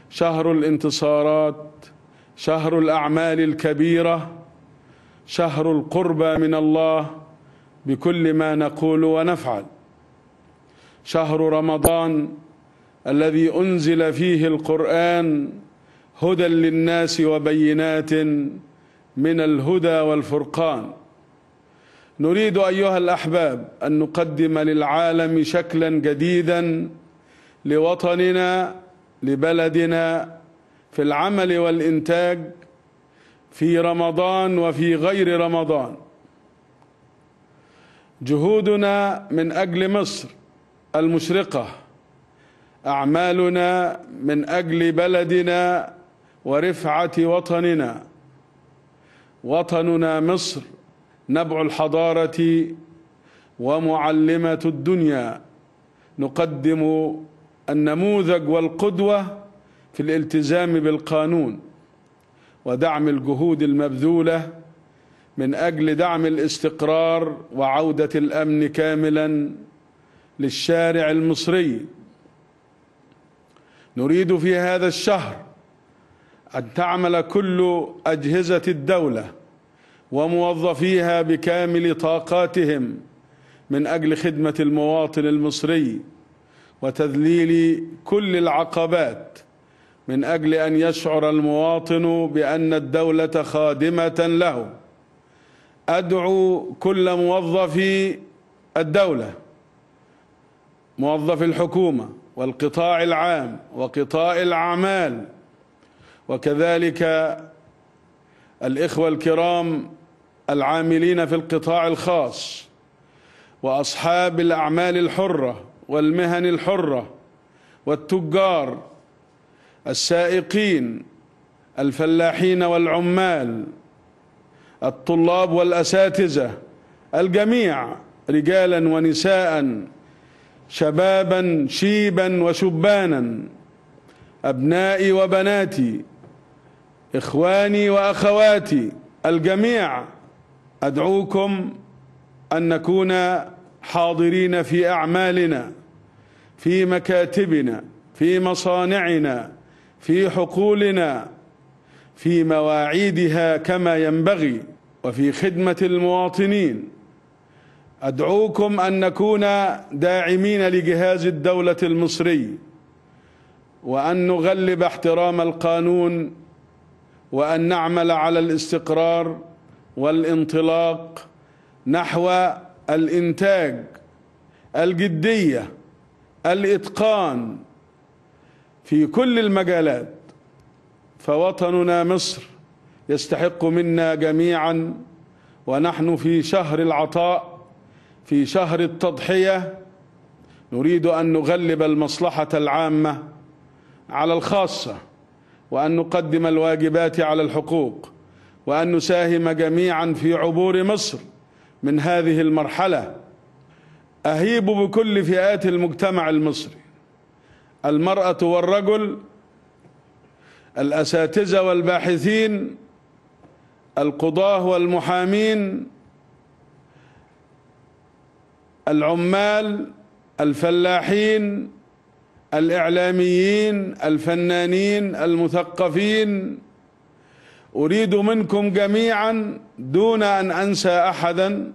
شهر الانتصارات، شهر الأعمال الكبيرة، شهر القربى من الله بكل ما نقول ونفعل. شهر رمضان الذي أنزل فيه القرآن هدى للناس وبينات من الهدى والفرقان. نريد أيها الأحباب أن نقدم للعالم شكلا جديدا لوطننا، لبلدنا، في العمل والإنتاج في رمضان وفي غير رمضان. جهودنا من أجل مصر المشرقة، أعمالنا من أجل بلدنا ورفعة وطننا. وطننا مصر نبع الحضارة ومعلمة الدنيا. نقدم النموذج والقدوة في الالتزام بالقانون ودعم الجهود المبذولة من أجل دعم الاستقرار وعودة الأمن كاملا للشارع المصري. نريد في هذا الشهر أن تعمل كل أجهزة الدولة وموظفيها بكامل طاقاتهم من أجل خدمة المواطن المصري وتذليل كل العقبات من أجل أن يشعر المواطن بأن الدولة خادمة له. أدعو كل موظفي الدولة، موظفي الحكومة والقطاع العام وقطاع الأعمال، وكذلك الإخوة الكرام العاملين في القطاع الخاص وأصحاب الأعمال الحرة والمهن الحرة والتجار، السائقين، الفلاحين والعمال، الطلاب والأساتذة، الجميع رجالا ونساء، شبابا شيبا وشبانا، أبنائي وبناتي، إخواني وأخواتي، الجميع أدعوكم أن نكون حاضرين في أعمالنا، في مكاتبنا، في مصانعنا، في حقولنا، في مواعيدها كما ينبغي، وفي خدمة المواطنين. أدعوكم أن نكون داعمين لجهاز الدولة المصري، وأن نغلب احترام القانون، وأن نعمل على الاستقرار والانطلاق نحو الإنتاج، الجدية، الإتقان في كل المجالات. فوطننا مصر يستحق منا جميعا، ونحن في شهر العطاء، في شهر التضحية، نريد أن نغلب المصلحة العامة على الخاصة، وأن نقدم الواجبات على الحقوق، وأن نساهم جميعا في عبور مصر من هذه المرحلة. أهيب بكل فئات المجتمع المصري، المرأة والرجل، الأساتذة والباحثين، القضاة والمحامين، العمال، الفلاحين، الإعلاميين، الفنانين، المثقفين. أريد منكم جميعا دون أن أنسى أحدا،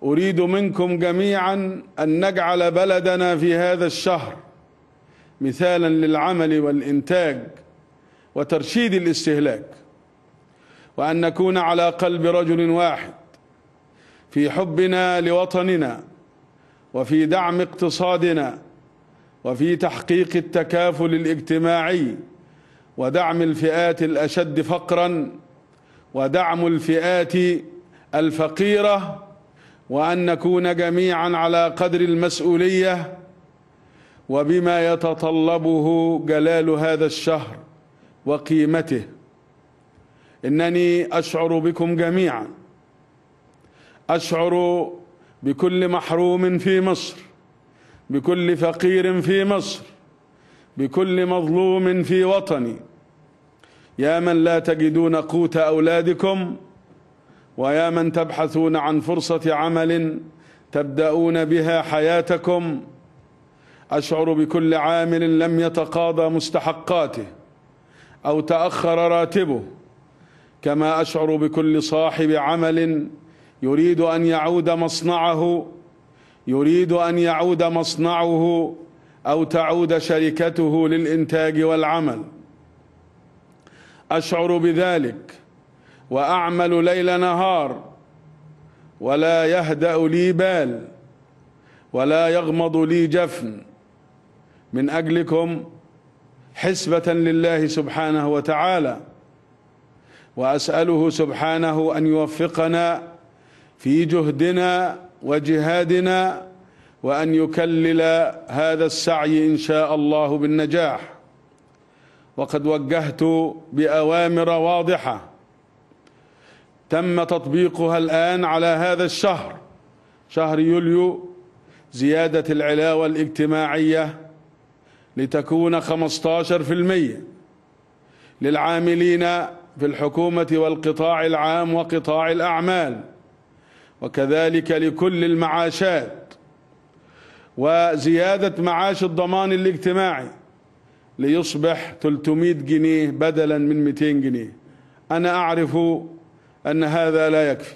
أريد منكم جميعا أن نجعل بلدنا في هذا الشهر مثالا للعمل والإنتاج وترشيد الاستهلاك، وأن نكون على قلب رجل واحد في حبنا لوطننا، وفي دعم اقتصادنا، وفي تحقيق التكافل الاجتماعي، ودعم الفئات الأشد فقرا، ودعم الفئات الفقيرة، وأن نكون جميعا على قدر المسؤولية وبما يتطلبه جلال هذا الشهر وقيمته. إنني أشعر بكم جميعا، أشعر بكل محروم في مصر، بكل فقير في مصر، بكل مظلوم في وطني. يا من لا تجدون قوت أولادكم، ويا من تبحثون عن فرصة عمل تبدأون بها حياتكم، أشعر بكل عامل لم يتقاضى مستحقاته أو تأخر راتبه، كما أشعر بكل صاحب عمل يريد أن يعود مصنعه أو تعود شركته للإنتاج والعمل. أشعر بذلك وأعمل ليل نهار، ولا يهدأ لي بال ولا يغمض لي جفن من أجلكم، حسبة لله سبحانه وتعالى. وأسأله سبحانه أن يوفقنا في جهدنا وجهادنا، وأن يكلل هذا السعي إن شاء الله بالنجاح. وقد وجهت بأوامر واضحة تم تطبيقها الآن على هذا الشهر، شهر يوليو، زيادة العلاوة الاجتماعية لتكون 15% للعاملين في الحكومة والقطاع العام وقطاع الأعمال، وكذلك لكل المعاشات، وزيادة معاش الضمان الاجتماعي ليصبح 300 جنيه بدلا من 200 جنيه. أنا أعرف أن هذا لا يكفي،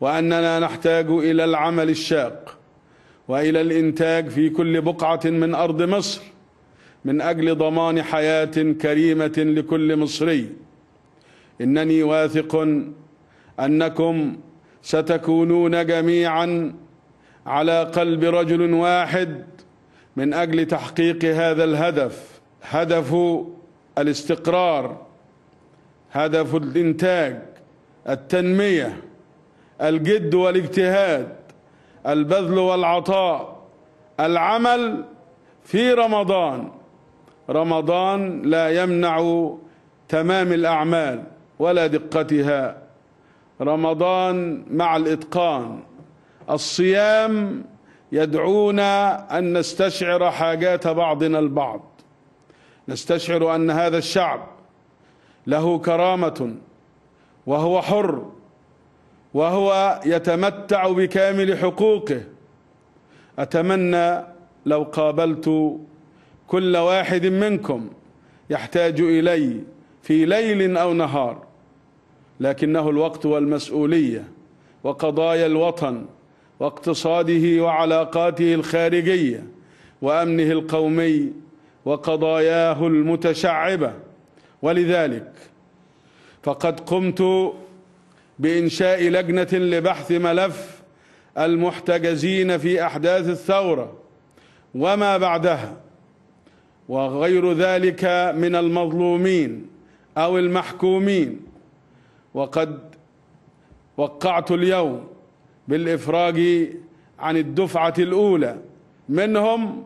وأننا نحتاج إلى العمل الشاق وإلى الإنتاج في كل بقعة من أرض مصر من أجل ضمان حياة كريمة لكل مصري. إنني واثق أنكم ستكونون جميعا على قلب رجل واحد من أجل تحقيق هذا الهدف، هدف الاستقرار، هدف الإنتاج، التنمية، الجد والاجتهاد، البذل والعطاء، العمل في رمضان لا يمنع تمام الأعمال ولا دقتها، رمضان مع الإتقان. الصيام يدعونا أن نستشعر حاجات بعضنا البعض، نستشعر أن هذا الشعب له كرامة وهو حر وهو يتمتع بكامل حقوقه. أتمنى لو قابلت كل واحد منكم يحتاج إلي في ليل أو نهار، لكنه الوقت والمسؤولية وقضايا الوطن واقتصاده وعلاقاته الخارجية وأمنه القومي وقضاياه المتشعبة. ولذلك فقد قمت بإنشاء لجنة لبحث ملف المحتجزين في أحداث الثورة وما بعدها وغير ذلك من المظلومين أو المحكومين. وقد وقعت اليوم بالإفراج عن الدفعة الأولى منهم،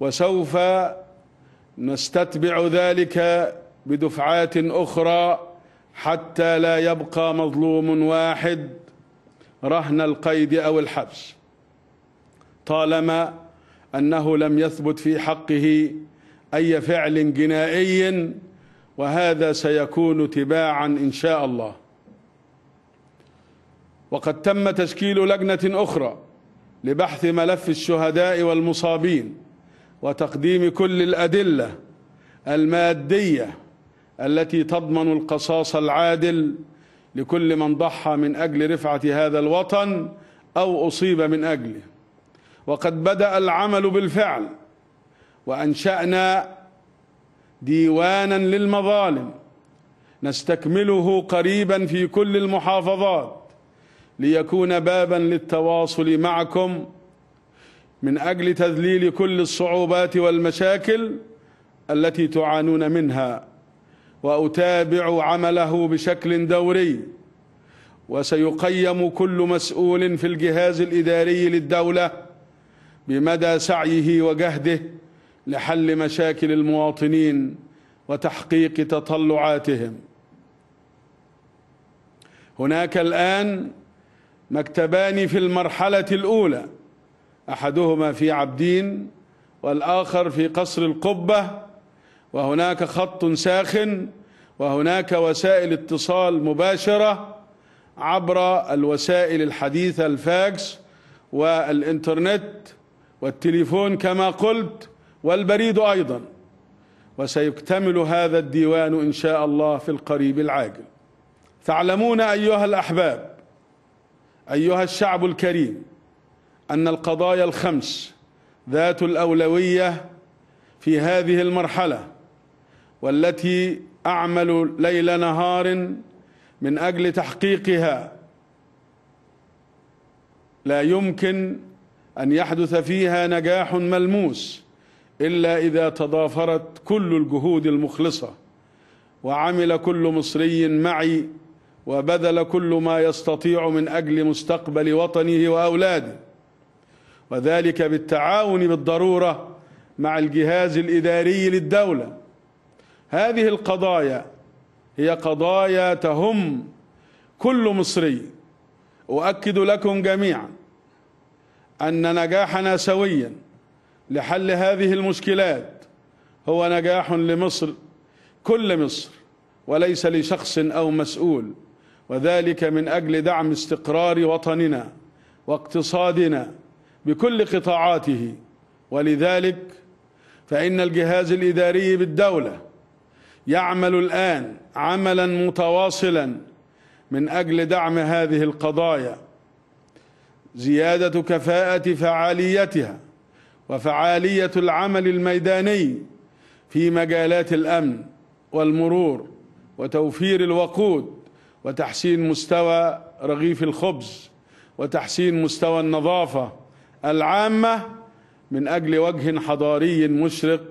وسوف نستتبع ذلك بدفعات أخرى حتى لا يبقى مظلوم واحد رهن القيد أو الحبس، طالما أنه لم يثبت في حقه أي فعل جنائي، وهذا سيكون تباعا إن شاء الله. وقد تم تشكيل لجنة أخرى لبحث ملف الشهداء والمصابين وتقديم كل الأدلة المادية التي تضمن القصاص العادل لكل من ضحى من أجل رفعة هذا الوطن أو أصيب من أجله. وقد بدأ العمل بالفعل، وأنشأنا ديوانا للمظالم نستكمله قريبا في كل المحافظات ليكون بابا للتواصل معكم من أجل تذليل كل الصعوبات والمشاكل التي تعانون منها. وأتابع عمله بشكل دوري، وسيقيم كل مسؤول في الجهاز الإداري للدولة بمدى سعيه وجهده لحل مشاكل المواطنين وتحقيق تطلعاتهم. هناك الآن مكتبان في المرحلة الأولى، أحدهما في عابدين والآخر في قصر القبة، وهناك خط ساخن، وهناك وسائل اتصال مباشرة عبر الوسائل الحديثة الفاكس والإنترنت والتليفون كما قلت، والبريد أيضا. وسيكتمل هذا الديوان إن شاء الله في القريب العاجل. تعلمون أيها الأحباب، أيها الشعب الكريم، أن القضايا الخمس ذات الأولوية في هذه المرحلة، والتي أعمل ليل نهار من أجل تحقيقها، لا يمكن أن يحدث فيها نجاح ملموس إلا إذا تضافرت كل الجهود المخلصة، وعمل كل مصري معي، وبذل كل ما يستطيع من أجل مستقبل وطنه وأولاده، وذلك بالتعاون بالضرورة مع الجهاز الإداري للدولة. هذه القضايا هي قضايا تهم كل مصري. أؤكد لكم جميعا أن نجاحنا سويا لحل هذه المشكلات هو نجاح لمصر، كل مصر، وليس لشخص أو مسؤول، وذلك من أجل دعم استقرار وطننا واقتصادنا بكل قطاعاته. ولذلك فإن الجهاز الإداري بالدولة يعمل الآن عملا متواصلا من أجل دعم هذه القضايا، زيادة كفاءة فعاليتها وفعالية العمل الميداني في مجالات الأمن والمرور وتوفير الوقود وتحسين مستوى رغيف الخبز وتحسين مستوى النظافة العامة من أجل وجه حضاري مشرق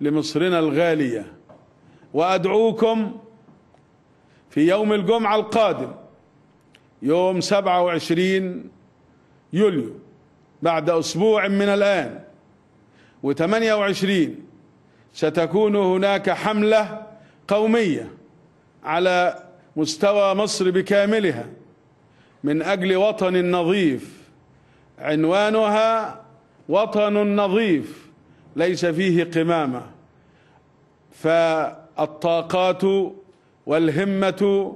لمصرنا الغالية. وأدعوكم في يوم الجمعة القادم يوم 27 يوليو بعد أسبوع من الآن و28 ستكون هناك حملة قومية على مستوى مصر بكاملها من أجل وطن نظيف، عنوانها وطن نظيف ليس فيه قمامة. فالطاقات والهمة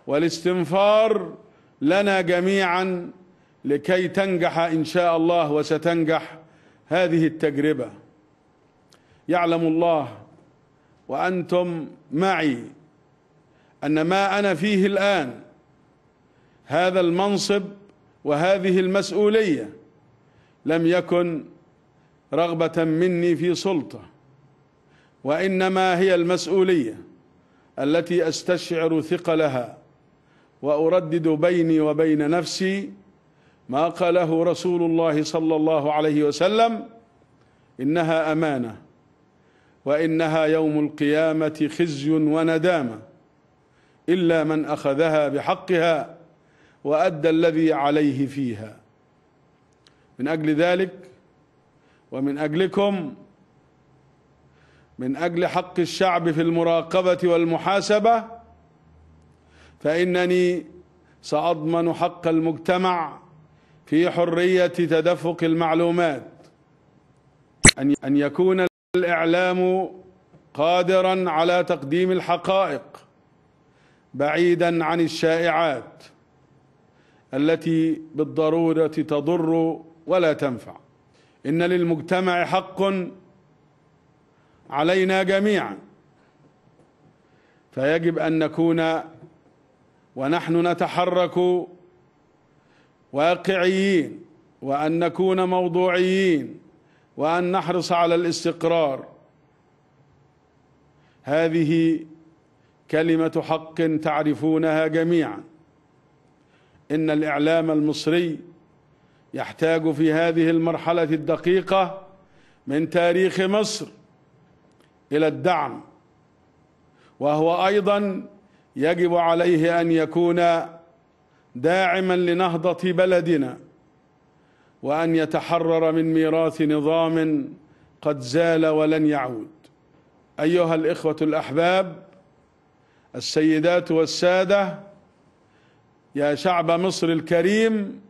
والاستنفار لنا جميعا لكي تنجح إن شاء الله، وستنجح هذه التجربة. يعلم الله وأنتم معي أن ما أنا فيه الآن، هذا المنصب وهذه المسؤولية، لم يكن رغبة مني في سلطة، وإنما هي المسؤولية التي أستشعر ثقلها وأردد بيني وبين نفسي ما قاله رسول الله صلى الله عليه وسلم: إنها أمانة، وإنها يوم القيامة خزي وندامة إلا من أخذها بحقها وأدى الذي عليه فيها. من أجل ذلك ومن أجلكم، من أجل حق الشعب في المراقبة والمحاسبة، فإنني سأضمن حق المجتمع في حرية تدفق المعلومات، أن يكون الإعلام قادرا على تقديم الحقائق بعيدا عن الشائعات التي بالضرورة تضر ولا تنفع. إن للمجتمع حق علينا جميعا، فيجب أن نكون ونحن نتحرك واقعيين، وأن نكون موضوعيين، وأن نحرص على الاستقرار. هذه كلمة حق تعرفونها جميعا. إن الإعلام المصري يحتاج في هذه المرحلة الدقيقة من تاريخ مصر إلى الدعم، وهو أيضا يجب عليه أن يكون داعما لنهضة بلدنا، وأن يتحرر من ميراث نظام قد زال ولن يعود. أيها الإخوة الأحباب، السيدات والسادة، يا شعب مصر الكريم،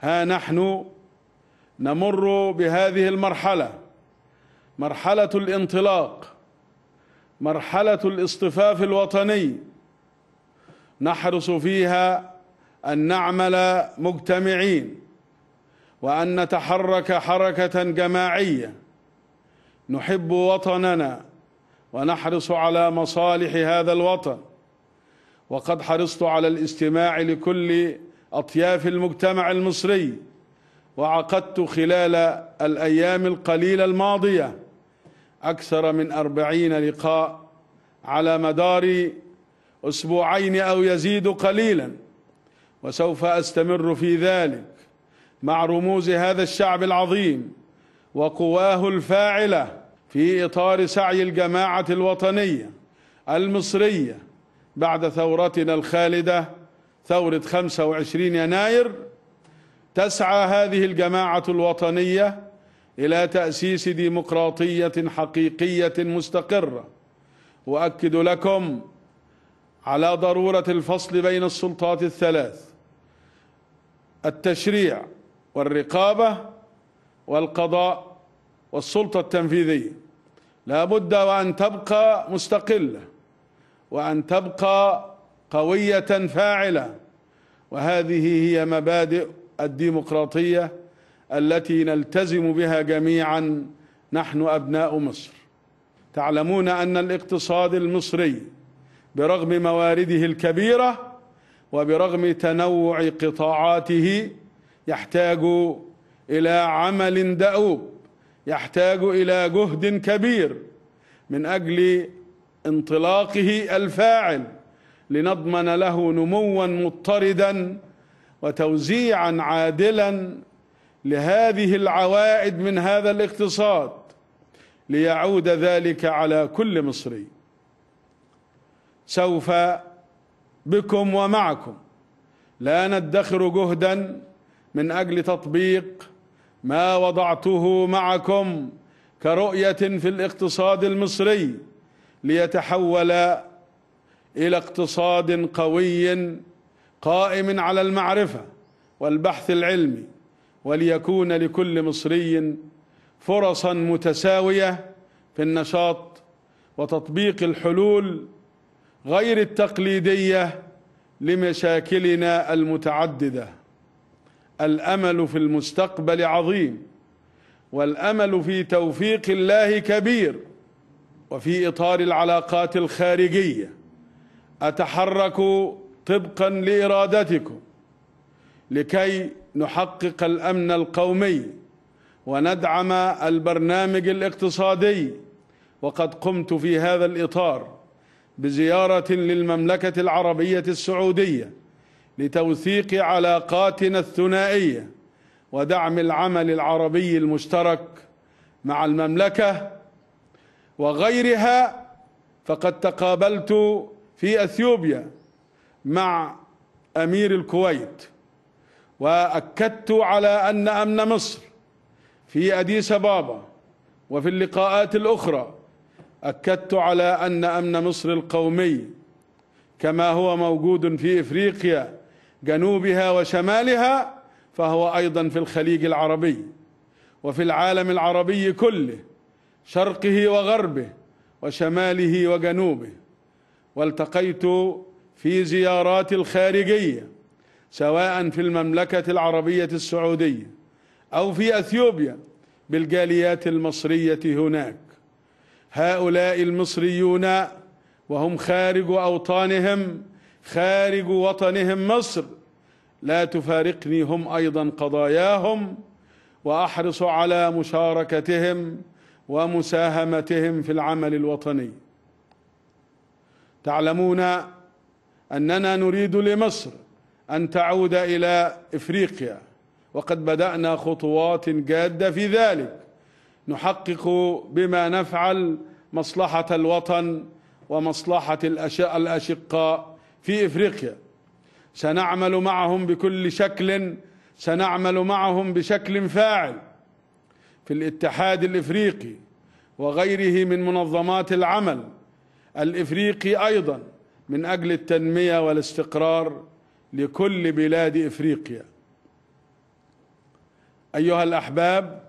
ها نحن نمر بهذه المرحلة، مرحلة الانطلاق، مرحلة الاصطفاف الوطني، نحرص فيها أن نعمل مجتمعين وأن نتحرك حركة جماعية نحب وطننا ونحرص على مصالح هذا الوطن. وقد حرصت على الاستماع لكل أطياف المجتمع المصري، وعقدت خلال الأيام القليلة الماضية أكثر من 40 لقاء على مدار أسبوعين أو يزيد قليلا، وسوف أستمر في ذلك مع رموز هذا الشعب العظيم وقواه الفاعلة في إطار سعي الجماعة الوطنية المصرية بعد ثورتنا الخالدة ثورة 25 يناير. تسعى هذه الجماعة الوطنية إلى تأسيس ديمقراطية حقيقية مستقرة. وأؤكد لكم على ضرورة الفصل بين السلطات الثلاث: التشريع والرقابة والقضاء والسلطة التنفيذية. لا بد وأن تبقى مستقلة وأن تبقى قوية فاعلة، وهذه هي مبادئ الديمقراطية التي نلتزم بها جميعا نحن أبناء مصر. تعلمون أن الاقتصاد المصري برغم موارده الكبيرة وبرغم تنوع قطاعاته يحتاج إلى عمل دؤوب، يحتاج إلى جهد كبير من أجل انطلاقه الفاعل، لنضمن له نموا مضطردا وتوزيعا عادلا لهذه العوائد من هذا الاقتصاد، ليعود ذلك على كل مصري. سوف بكم ومعكم لا ندخر جهدا من أجل تطبيق ما وضعته معكم كرؤية في الاقتصاد المصري، ليتحول إلى اقتصاد قوي قائم على المعرفة والبحث العلمي، وليكون لكل مصري فرصا متساوية في النشاط وتطبيق الحلول غير التقليدية لمشاكلنا المتعددة. الأمل في المستقبل عظيم، والأمل في توفيق الله كبير. وفي إطار العلاقات الخارجية أتحرك طبقا لإرادتكم لكي نحقق الأمن القومي وندعم البرنامج الاقتصادي. وقد قمت في هذا الإطار بزيارة للمملكة العربية السعودية لتوثيق علاقاتنا الثنائية ودعم العمل العربي المشترك مع المملكة وغيرها. فقد تقابلت في أثيوبيا مع أمير الكويت، وأكدت على أن أمن مصر في أديس أبابا، وفي اللقاءات الأخرى أكدت على أن أمن مصر القومي كما هو موجود في إفريقيا جنوبها وشمالها فهو أيضا في الخليج العربي وفي العالم العربي كله، شرقه وغربه وشماله وجنوبه. والتقيت في زيارات الخارجية سواء في المملكة العربية السعودية أو في أثيوبيا بالجاليات المصرية هناك. هؤلاء المصريون وهم خارج أوطانهم، خارج وطنهم مصر، لا تفارقني هم أيضا قضاياهم، وأحرص على مشاركتهم ومساهمتهم في العمل الوطني. تعلمون أننا نريد لمصر أن تعود إلى إفريقيا، وقد بدأنا خطوات جادة في ذلك، نحقق بما نفعل مصلحة الوطن ومصلحة الأشقاء في إفريقيا. سنعمل معهم بكل شكل، سنعمل معهم بشكل فاعل في الاتحاد الإفريقي وغيره من منظمات العمل الإفريقي أيضا من أجل التنمية والاستقرار لكل بلاد إفريقيا. أيها الأحباب،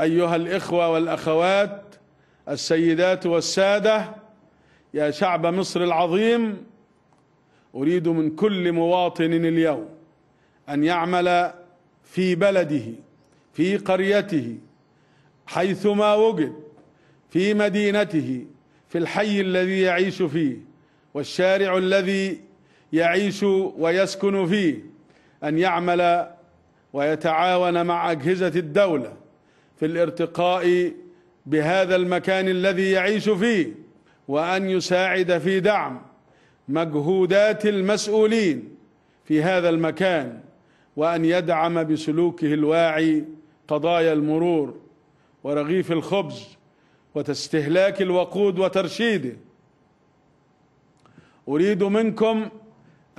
أيها الإخوة والأخوات، السيدات والسادة، يا شعب مصر العظيم، أريد من كل مواطن اليوم أن يعمل في بلده، في قريته، حيثما وجد، في مدينته، في الحي الذي يعيش فيه والشارع الذي يعيش ويسكن فيه، أن يعمل ويتعاون مع أجهزة الدولة في الارتقاء بهذا المكان الذي يعيش فيه، وأن يساعد في دعم مجهودات المسؤولين في هذا المكان، وأن يدعم بسلوكه الواعي قضايا المرور ورغيف الخبز وتستهلاك الوقود وترشيده. أريد منكم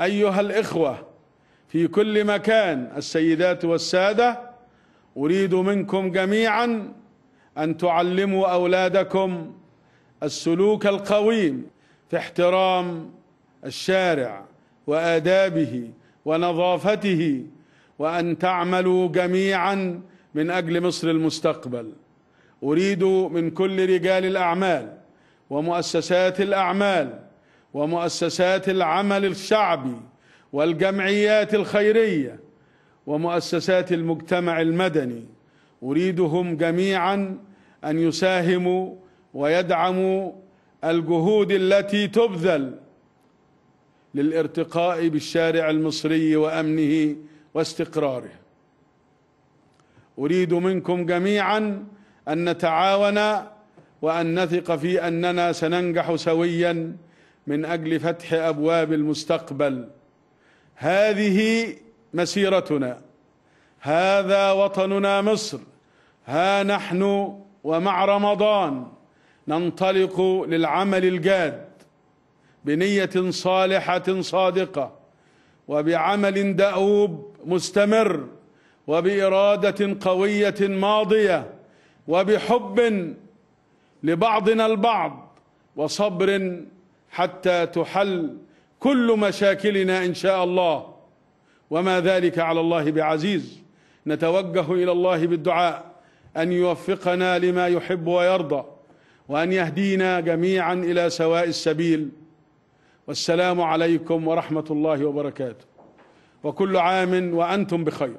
أيها الإخوة في كل مكان، السيدات والسادة، أريد منكم جميعا أن تعلموا أولادكم السلوك القويم في احترام الشارع وآدابه ونظافته، وأن تعملوا جميعا من أجل مصر المستقبل. أريد من كل رجال الأعمال ومؤسسات الأعمال ومؤسسات العمل الشعبي والجمعيات الخيرية ومؤسسات المجتمع المدني، أريدهم جميعا أن يساهموا ويدعموا الجهود التي تبذل للارتقاء بالشارع المصري وأمنه واستقراره. أريد منكم جميعا أن نتعاون وأن نثق في أننا سننجح سويا من أجل فتح أبواب المستقبل. هذه مسيرتنا، هذا وطننا مصر، ها نحن ومع رمضان ننطلق للعمل الجاد بنية صالحة صادقة وبعمل دؤوب مستمر وبإرادة قوية ماضية وبحب لبعضنا البعض وصبر حتى تحل كل مشاكلنا إن شاء الله، وما ذلك على الله بعزيز. نتوجه إلى الله بالدعاء أن يوفقنا لما يحب ويرضى، وأن يهدينا جميعا إلى سواء السبيل. والسلام عليكم ورحمة الله وبركاته، وكل عام وأنتم بخير.